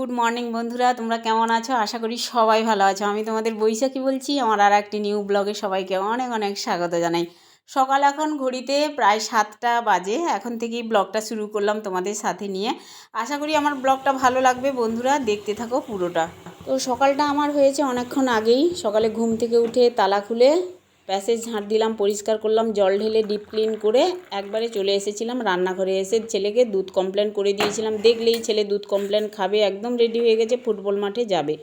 Good morning বন্ধুরা, তোমরা কেমন আছো? আশা করি সবাই ভালো আছো। আমি তোমাদের বৈশাখী বলছি। আমার আর একটি নিউ ব্লগে সবাইকে অনেক অনেক স্বাগত জানাই। সকাল এখন ঘড়িতে প্রায় 7টা বাজে। এখন থেকেই ব্লগটা শুরু করলাম তোমাদের সাথে নিয়ে। আশা করি আমার ব্লগটা ভালো লাগবে বন্ধুরা, দেখতে থাকো পুরোটা। তো সকালটা আমার হয়েছে অনেকক্ষণ আগেই। সকালে ঘুম থেকে উঠে তালা খুলে প্যাসেজ ঝাঁট দিলাম, পরিষ্কার করলাম, জল ঢেলে ডিপ ক্লিন করে একবারে চলে এসেছিলাম রান্নাঘরে। এসে ছেলেকে দুধ কমপ্লেন করে দিয়েছিলাম। দেখলেই ছেলে দুধ কমপ্লেন খাবে, একদম রেডি হয়ে গেছে, ফুটবল মাঠে যাবে।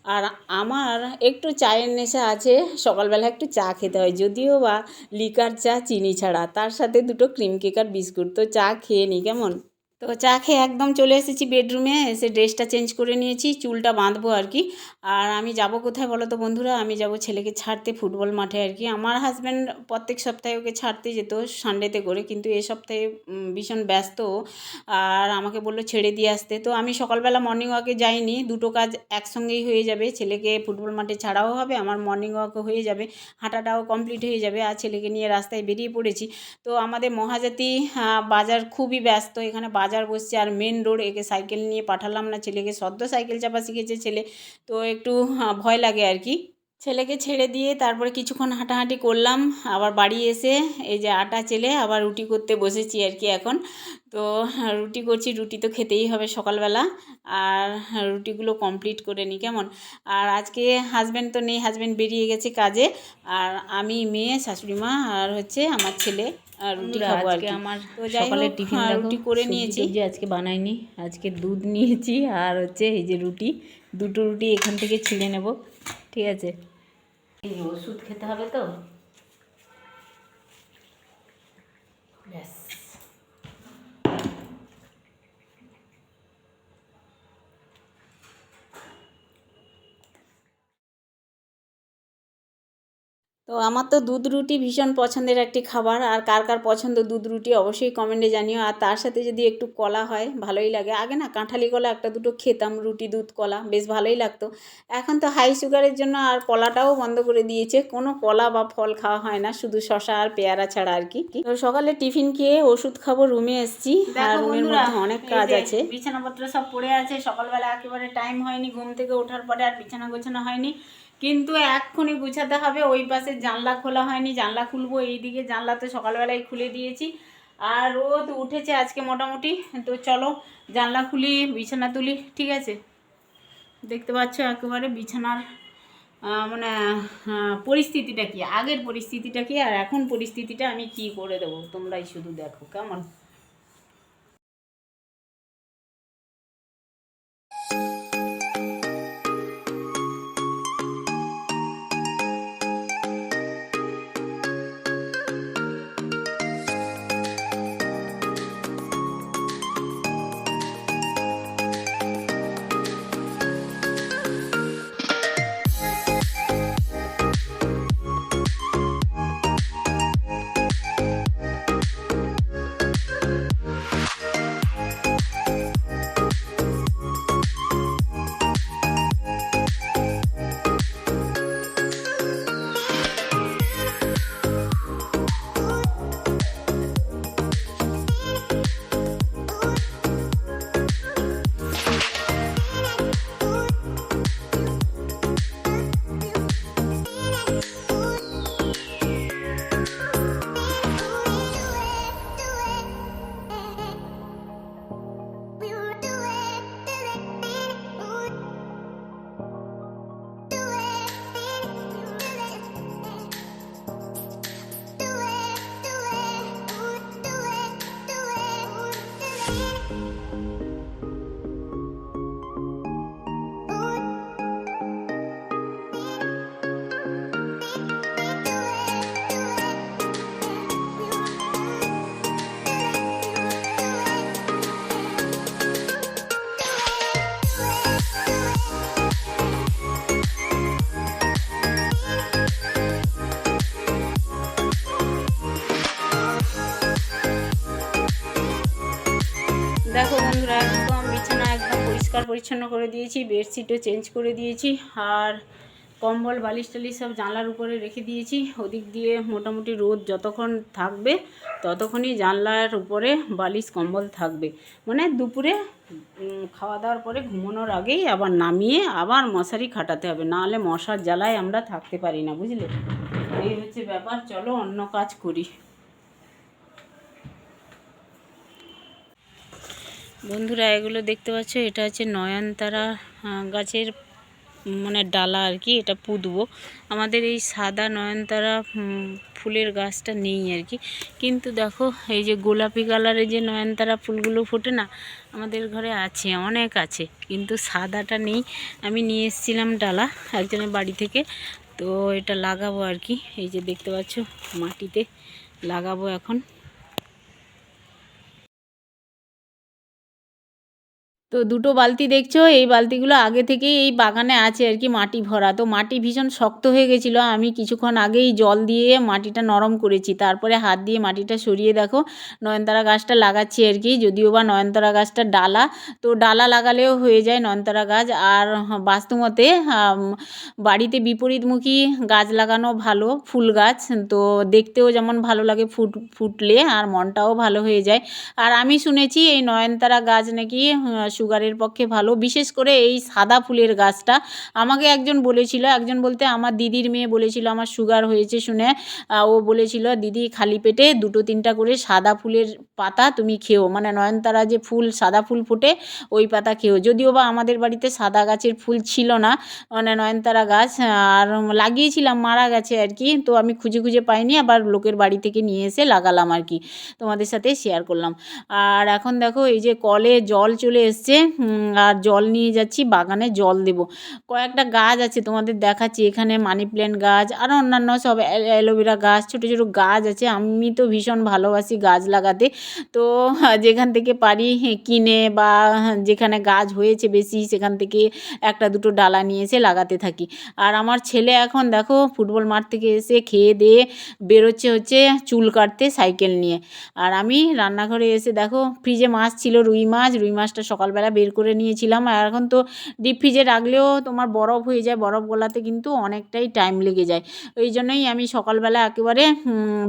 আর আমার একটু চায়ের নেশা আছে, সকালবেলা একটু চা খেতে হয়, যদিও বা লিকার চা, চিনি ছাড়া, তার সাথে দুটো ক্রিম কেক আর বিস্কুট। তো চা খেয়ে নিই কেমন। তো চা খেয়ে একদম চলে এসেছি বেডরুমে। এসে ড্রেসটা চেঞ্জ করে নিয়েছি, চুলটা বাঁধবো আর কি। আর আমি যাব কোথায় বলো তো বন্ধুরা? আমি যাব ছেলেকে ছাড়তে ফুটবল মাঠে আর কি। আমার হাজব্যান্ড প্রত্যেক সপ্তাহে ওকে ছাড়তে যেত সানডেতে করে, কিন্তু এ সপ্তাহে ভীষণ ব্যস্ত আর আমাকে বললো ছেড়ে দিয়ে আসতে। তো আমি সকালবেলা মর্নিং ওয়াকে যাইনি, দুটো কাজ একসঙ্গেই হয়ে যাবে। ছেলেকে ফুটবল মাঠে ছাড়াও হবে, আমার মর্নিং ওয়াকও হয়ে যাবে, হাঁটাটাও কমপ্লিট হয়ে যাবে। আর ছেলেকে নিয়ে রাস্তায় বেরিয়ে পড়েছি। তো আমাদের মহাজাতি বাজার খুবই ব্যস্ত, এখানে বাজার বসছে আর মেন রোড। একে সাইকেল নিয়ে পাঠালাম না, ছেলেকে সদ্য সাইকেল চাপা শিখেছে ছেলে, তো একটু ভয় লাগে আর কি। ছেলেকে ছেড়ে দিয়ে তারপরে কিছুক্ষণ হাঁটাহাঁটি করলাম। আবার বাড়ি এসে এই যে আটা চেলে আবার রুটি করতে বসেছি আর কি এখন। তো রুটি করছি, রুটি তো খেতেই হবে সকালবেলা। আর রুটিগুলো কমপ্লিট করে নিই কেমন। আর আজকে হাজব্যান্ড তো নেই, হাজব্যান্ড বেরিয়ে গেছে কাজে। আর আমি, মেয়ে, শাশুড়ি মা আর হচ্ছে আমার ছেলে রুটি খাবো আর কি। আমার তো সকালের টিফিন রুটি করে নিয়েছি। আজকে বানাইনি, আজকে দুধ নিয়েছি আর হচ্ছে এই যে রুটি, দুটো রুটি এখান থেকে ছিলে নেব, ঠিক আছে। এই ওষুধ খেতে হবে তো, ব্যাস। তো আমার তো দুধ রুটি ভীষণ পছন্দের একটি খাবার। আর কার কার পছন্দ দুধ রুটি অবশ্যই কমেন্টে জানিও। আর তার সাথে যদি একটু কলা হয় ভালোই লাগে। আগে না কাঁঠালি কলা একটা দুটো খেতাম, রুটি দুধ কলা, বেশ ভালোই লাগতো। এখন তো হাই সুগারের জন্য আর কলাটাও বন্ধ করে দিয়েছে, কোনো কলা বা ফল খাওয়া হয় না, শুধু শশা আর পেয়ারা ছাড়া আর কি। তো সকালে টিফিন খেয়ে ওষুধ খাবো, রুমে এসেছি। আর রুমের মধ্যে অনেক কাজ আছে, বিছানাপত্র সব পড়ে আছে। সকালবেলা একেবারে টাইম হয়নি, ঘুম থেকে ওঠার পরে আর বিছানা গোছানো হয়নি, কিন্তু এক্ষুনি গুছাতে হবে। ওই পাশে জানলা খোলা হয়নি, জানলা খুলবো। এইদিকে জানলা তো সকালবেলায় খুলে দিয়েছি। আর রোদ উঠেছে আজকে মোটামুটি। তো চলো জানলা খুলি, বিছানা তুলি, ঠিক আছে। দেখতে পাচ্ছ একেবারে বিছানার মানে পরিস্থিতিটা কি, আগের পরিস্থিতিটা কি আর এখন পরিস্থিতিটা আমি কি করে দেবো, তোমরাই শুধু দেখো কেমন। দেখো বন্ধুরা, একদম বিছানা একদম পরিষ্কার পরিচ্ছন্ন করে দিয়েছি, বেডশিটও চেঞ্জ করে দিয়েছি। আর কম্বল বালিশ টালিশ সব জানলার উপরে রেখে দিয়েছি। ওদিক দিয়ে মোটামুটি রোদ যতক্ষণ থাকবে ততক্ষণই জানলার উপরে বালিশ কম্বল থাকবে। মানে দুপুরে খাওয়া দাওয়ার পরে ঘুমানোর আগেই আবার নামিয়ে আবার মশারি খাটাতে হবে, নাহলে মশার জ্বালায় আমরা থাকতে পারি না, বুঝলে। এই হচ্ছে ব্যাপার। চলো অন্য কাজ করি। বন্ধুরা, এগুলো দেখতে পাচ্ছ, এটা হচ্ছে নয়নতারা গাছের মানে ডালা আর কি। এটা পুঁতবো। আমাদের এই সাদা নয়নতারা ফুলের গাছটা নেই আর কি, কিন্তু দেখো এই যে গোলাপি কালারের যে নয়নতারা ফুলগুলো ফোটে না, আমাদের ঘরে আছে, অনেক আছে, কিন্তু সাদাটা নেই। আমি নিয়ে এসেছিলাম ডালা একজনের বাড়ি থেকে, তো এটা লাগাবো আর কি। এই যে দেখতে পাচ্ছ মাটিতে লাগাবো এখন। তো দুটো বালতি দেখছো, এই বালতিগুলো আগে থেকেই এই বাগানে আছে আর কি, মাটি ভরা। তো মাটি ভীষণ শক্ত হয়ে গেছিলো, আমি কিছুক্ষণ আগেই জল দিয়ে মাটিটা নরম করেছি, তারপরে হাত দিয়ে মাটিটা সরিয়ে দেখো নয়নতারা গাছটা লাগাচ্ছি আর কি। যদিও বা নয়নতারা গাছটা ডালা, তো ডালা লাগালেও হয়ে যায় নয়নতারা গাছ। আর বাস্তুমতে বাড়িতে বিপরীতমুখী গাছ লাগানো ভালো, ফুল গাছ। তো দেখতেও যেমন ভালো লাগে ফুটলে, আর মনটাও ভালো হয়ে যায়। আর আমি শুনেছি এই নয়নতারা গাছ নাকি সুগারের পক্ষে ভালো, বিশেষ করে এই সাদা ফুলের গাছটা। আমাকে একজন বলেছিল, একজন বলতে আমার দিদির মেয়ে বলেছিল, আমার সুগার হয়েছে শুনে ও বলেছিল, দিদি খালি পেটে 2-3টা করে সাদা ফুলের পাতা তুমি খেও, মানে নয়নতারা যে ফুল সাদা ফুল ফোটে ওই পাতা খেও। যদিও বা আমাদের বাড়িতে সাদা গাছের ফুল ছিল না, মানে নয়নতারা গাছ, আর লাগিয়েছিলাম মারা গেছে আর কি। তো আমি খুঁজে খুঁজে পাইনি, আবার লোকের বাড়ি থেকে নিয়ে এসে লাগালাম আর কি, তোমাদের সাথে শেয়ার করলাম। আর এখন দেখো এই যে কলে জল চলে এসছে, আর জল নিয়ে যাচ্ছি বাগানে জল দেব। কয়েকটা গাছ আছে তোমাদের দেখাচ্ছি, এখানে মানি প্ল্যান্ট গাছ, আরও অন্যান্য সব অ্যালোভেরা গাছ, ছোটো ছোটো গাছ আছে। আমি তো ভীষণ ভালোবাসি গাছ লাগাতে, তো যেখান থেকে পারি কিনে বা যেখানে গাছ হয়েছে বেশি সেখান থেকে 1-2 ডালা নিয়ে এসে লাগাতে থাকি। আর আমার ছেলে এখন দেখো ফুটবল মাঠ থেকে এসে খেয়ে দিয়ে বেরোচ্ছে হচ্ছে চুল কাটতে সাইকেল নিয়ে। আর আমি রান্নাঘরে এসে দেখো ফ্রিজে মাছ ছিল, রুই মাছটা সকালবেলা বের করে নিয়েছিলাম। আর এখন তো ডিপ ফ্রিজে রাখলেও তোমার বরফ হয়ে যায়, বরফ গলাতে কিন্তু অনেকটাই টাইম লেগে যায়। ওই জন্যই আমি সকালবেলা একেবারে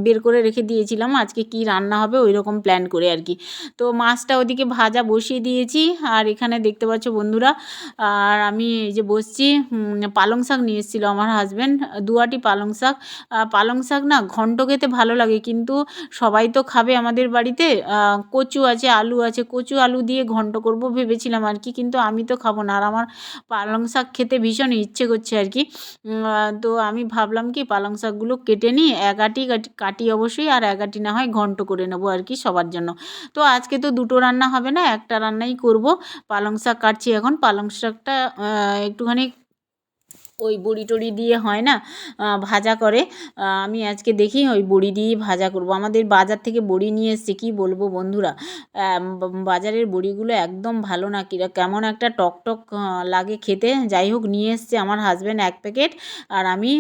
বের করে রেখে দিয়েছিলাম, আজকে কি রান্না হবে ওই রকম প্ল্যান করে আর কি। তো মাছটা ওদিকে ভাজা বসিয়ে দিয়েছি। আর এখানে দেখতে পাচ্ছ বন্ধুরা, আর আমি এই যে বসছি, পালং শাক নিয়ে এসেছিলো আমার হাজব্যান্ড, 2 আঁটি পালং শাক। পালং শাক না ঘন্ট খেতে ভালো লাগে, কিন্তু সবাই তো খাবে আমাদের বাড়িতে। কচু আছে, আলু আছে, কচু আলু দিয়ে ঘন্ট করব ভেবেছিলাম আর কি, কিন্তু আমি তো খাবো না, আর আমার পালং শাক খেতে ভীষণ ইচ্ছে করছে আর কি। তো আমি ভাবলাম কি পালং শাকগুলো কেটে নিই, 1 আঁটি কাটি অবশ্যই, আর 1 আঁটি না হয় ঘন্ট করে নেবো আর কি সবার জন্য। তো আজকে তো 2টো রান্না হবে না, একটা রান্নাই করব। পালং শাক কাটছি এখন। পালং শাকটা একটুখানি ওই বড়ি টড়ি দিয়ে হয় না, ভাজা করে। আমি আজকে দেখি ওই বড়ি দিয়েই ভাজা করব। আমাদের বাজার থেকে বড়ি নিয়ে এসেছে, কী বলবো বন্ধুরা, বাজারের বড়িগুলো একদম ভালো না, কেমন একটা টক টক লাগে খেতে। যাই হোক, নিয়ে এসছে আমার হাজব্যান্ড 1 প্যাকেট, আর আমি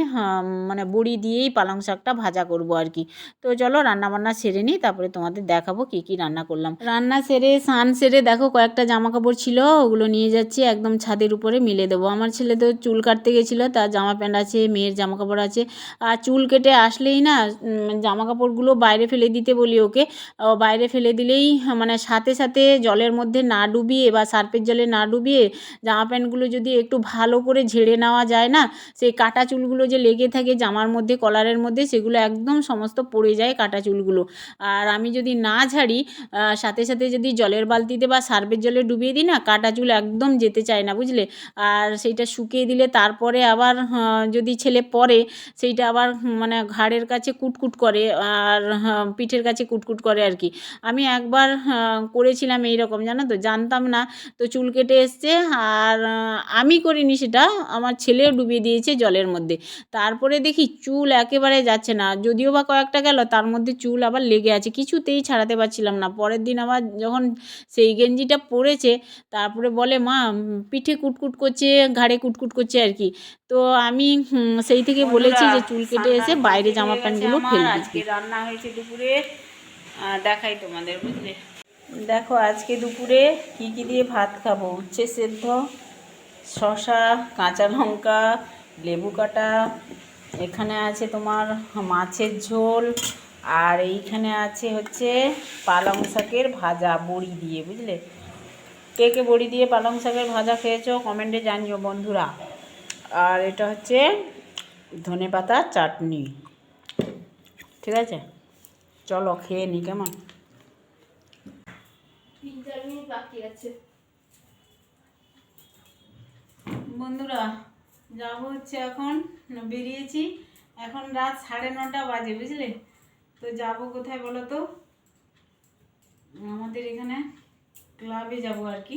মানে বড়ি দিয়েই পালং শাকটা ভাজা করব আর কি। তো চলো রান্নাবান্না সেরে নিই, তারপরে তোমাদের দেখাবো কী কী রান্না করলাম। রান্না সেরে স্নান সেরে দেখো কয়েকটা জামাকাপড় ছিল, ওগুলো নিয়ে যাচ্ছি একদম ছাদের উপরে মিলে দেবো। আমার ছেলে তো চুল কাটতে গেছিলো, তার জামা প্যান্ট আছে, মেয়ের জামা কাপড় আছে। আর চুল কেটে আসলেই না জামা কাপড়গুলো বাইরে ফেলে দিতে বলি ওকে। বাইরে ফেলে দিলেই মানে সাথে সাথে জলের মধ্যে না ডুবিয়ে বা সার্ফের জলে না ডুবিয়ে জামা প্যান্টগুলো যদি একটু ভালো করে ঝেড়ে নেওয়া যায় না, সেই কাটা চুলগুলো যে লেগে থাকে জামার মধ্যে, কলারের মধ্যে, সেগুলো একদম সমস্ত পড়ে যায় কাটা চুলগুলো। আর আমি যদি না ঝাড়ি, সাথে সাথে যদি জলের বালতিতে বা সার্ফের জলে ডুবিয়ে দিই না, কাটা চুল একদম যেতে চায় না, বুঝলে। আর সেইটা শুকিয়ে দিলে তারপরে আবার যদি ছেলে পরে, সেইটা আবার মানে ঘাড়ের কাছে কুটকুট করে, আর পিঠের কাছে কুটকুট করে আর কি। আমি একবার করেছিলাম এই রকম, জানো তো, জানতাম না। তো চুল কেটে এসছে, আর আমি করিনি সেটা, আমার ছেলেও ডুবিয়ে দিয়েছে জলের মধ্যে। তারপরে দেখি চুল একেবারে যাচ্ছে না, যদিও বা কয়েকটা গেল, তার মধ্যে চুল আবার লেগে আছে, কিছুতেই ছাড়াতে পারছিলাম না। পরের দিন আবার যখন সেই গেঞ্জিটা পরেছে, তারপরে বলে মা পিঠে কুটকুট করছে, ঘাড়ে কুটকুট করছে আর কি। তো আমি সেই থেকে বলেছি যে চুল কেটে এসে বাইরে জামা প্যান্টগুলো ফেলবি। আজকে রান্না হয়েছে দুপুরে, দেখাই তোমাদের, বুঝলে। দেখো আজকে দুপুরে কী কী দিয়ে ভাত খাবো। উচ্ছে সেদ্ধ, শসা, কাঁচা লঙ্কা, লেবু কাটা, এখানে আছে তোমার মাছের ঝোল, আর এইখানে আছে হচ্ছে পালং শাকের ভাজা বড়ি দিয়ে, বুঝলে? কে কে বড়ি দিয়ে পালং শাকের ভাজা খেয়েছো কমেন্টে জানিও বন্ধুরা। আর এটা হচ্ছে ধনেপাতা চাটনি। ঠিক আছে, চলো খেয়ে নি কেমন। 3-4 মিনিট বাকি আছে। বন্ধুরা যাবো হচ্ছে এখন, বেরিয়েছি, এখন রাত 9:30 বাজে, বুঝলে? তো যাবো কোথায় বলো তো? আমাদের এখানে ক্লাবে যাব আর কি।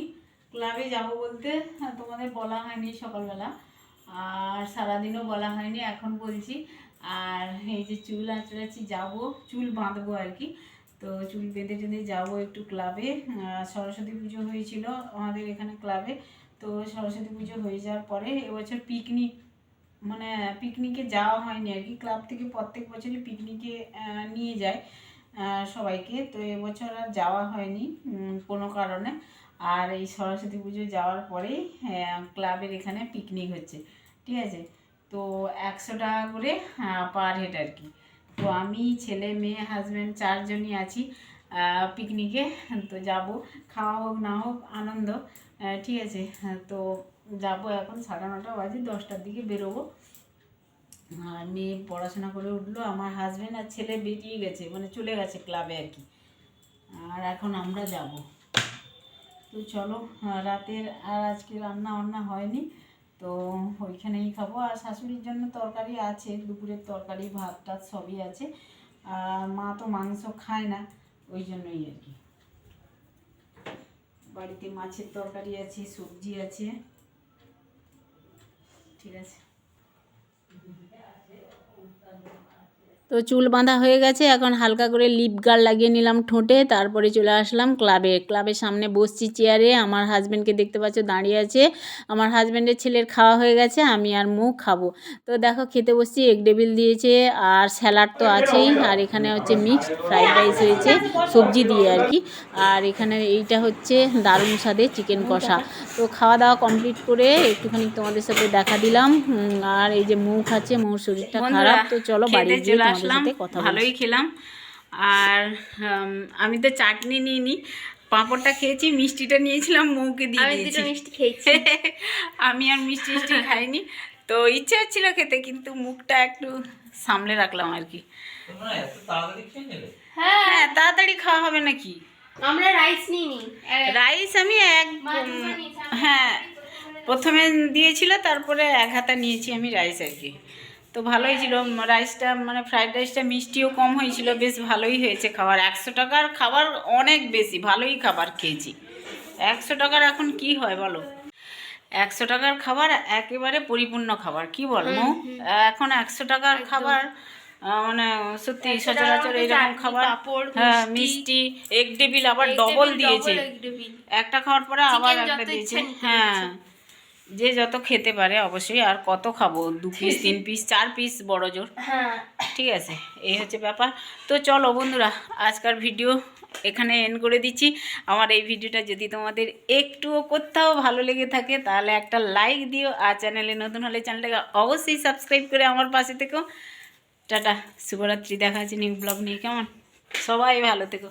ক্লাবে যাব বলতে তোমাদের বলা হয়নি সকালবেলা, আর সারাদিনও বলা হয়নি, এখন বলছি। আর এই যে চুল আঁচড়াচ্ছি, যাবো চুল বাঁধবো আর কি। তো চুল বেঁধে টেঁধে যাবো একটু ক্লাবে। সরস্বতী পুজো হয়েছিল আমাদের এখানে ক্লাবে। তো সরস্বতী পুজো হয়ে যাওয়ার পরে এবছর পিকনিক, মানে পিকনিকে যাওয়া হয়নি আর কি। ক্লাব থেকে প্রত্যেক বছরই পিকনিকে নিয়ে যায় সবাইকে। তো এবছর আর যাওয়া হয়নি কোনো কারণে। আর এই সরস্বতী পুজো যাওয়ার পরেই ক্লাবের এখানে পিকনিক হচ্ছে, ঠিক আছে? তো 100 টাকা করে পার হেড আর কি। তো আমি, ছেলে, মেয়ে, হাজব্যান্ড 4 জনই আছি পিকনিকে। তো যাব, খাওয়া হোক না হোক আনন্দ, ঠিক আছে? তো যাব, এখন 9:30 বাজে, 10টার দিকে বেরোবো। আর মেয়ে পড়াশোনা করে উঠলো, আমার হাজব্যান্ড আর ছেলে বেরিয়ে গেছে, মানে চলে গেছে ক্লাবে আর কি। আর এখন আমরা যাব। তো চলো, রাতের আর আজকে রান্না বান্না হয়নি, তো ওইখানেই খাবো। আর শাশুড়ির জন্য তরকারি আছে, দুপুরের তরকারি, ভাত টাত সবই আছে। আর মা তো মাংস খায় না, ওই জন্যই আর কি। বাড়িতে মাছের তরকারি আছে, সবজি আছে, ঠিক আছে। তো চুল বাঁধা হয়ে গেছে, এখন হালকা করে লিপ গার্ড লাগিয়ে নিলাম ঠোঁটে, তারপরে চলে আসলাম ক্লাবের সামনে বসছি চেয়ারে। আমার হাজব্যান্ডকে দেখতে পাচ্ছ দাঁড়িয়ে আছে। আমার হাজব্যান্ডের ছেলের খাওয়া হয়ে গেছে, আমি আর মুখ খাবো। তো দেখো খেতে বসছি, এগ টেবিল দিয়েছে, আর স্যালাড তো আছেই, আর এখানে হচ্ছে মিক্সড ফ্রাইড রাইস হয়েছে সবজি দিয়ে আর কি। আর এখানে এইটা হচ্ছে দারুণ স্বাদের চিকেন কষা। তো খাওয়া দাওয়া কমপ্লিট করে একটুখানি তোমাদের সাথে দেখা দিলাম। আর এই যে মুখ আছে, মুখ শরীরটা খারাপ, তো চলো বাড়ি গিয়ে তোমাদের সাথে কথা বলি। ভালোই খেলাম। আর আমি তো চাটনি নিইনি, পাঁপড়টা খেয়েছি, মিষ্টিটা নিয়েছিলাম, মৌকে দিয়ে দিয়েছি। মিষ্টি খেয়েছি। আমি আর মিষ্টি মিষ্টি খাইনি, তো ইচ্ছে হচ্ছিল খেতে, কিন্তু মুখটা একটু সামলে রাখলাম আর কি। হ্যাঁ, তাড়াতাড়ি খাওয়া হবে নাকি? আমরা রাইস নিইনি, রাইস আমি হ্যাঁ প্রথমে দিয়েছিল, তারপরে 1 হাতা নিয়েছি আমি রাইস আর কি। তো ভালোই ছিল রাইসটা, মানে ফ্রাইড রাইসটা মিষ্টিও কম হয়েছিল, বেশ ভালোই হয়েছে খাবার। 100 টাকার খাবার অনেক বেশি, ভালোই খাবার খেয়েছি। 100 টাকার এখন কি হয় বলো? 100 টাকার খাবার একেবারে পরিপূর্ণ খাবার, কি বলবো? এখন 100 টাকার খাবার মানে সত্যি সচরাচর এইরকম খাবার। হ্যাঁ, মিষ্টি, এগ টেবিল আবার ডবল দিয়েছে, একটা খাওয়ার পরে আবার একটা দিয়েছে। হ্যাঁ, যে যত খেতে পারে অবশ্যই। আর কত খাবো, 2 পিস 3 পিস 4 পিস বড় জোর, ঠিক আছে? এই হচ্ছে ব্যাপার। তো চলো বন্ধুরা, আজকার ভিডিও এখানে এন্ড করে দিচ্ছি। আমার এই ভিডিওটা যদি তোমাদের একটুও কোথাও ভালো লেগে থাকে তাহলে একটা লাইক দিও, আর চ্যানেলে নতুন হলে চ্যানেলটাকে অবশ্যই সাবস্ক্রাইব করে আমার পাশে থেকো। টাটা, শুভরাত্রি, দেখা আছে নিউ ব্লগ নিয়ে, কেমন? সবাই ভালো থেকো।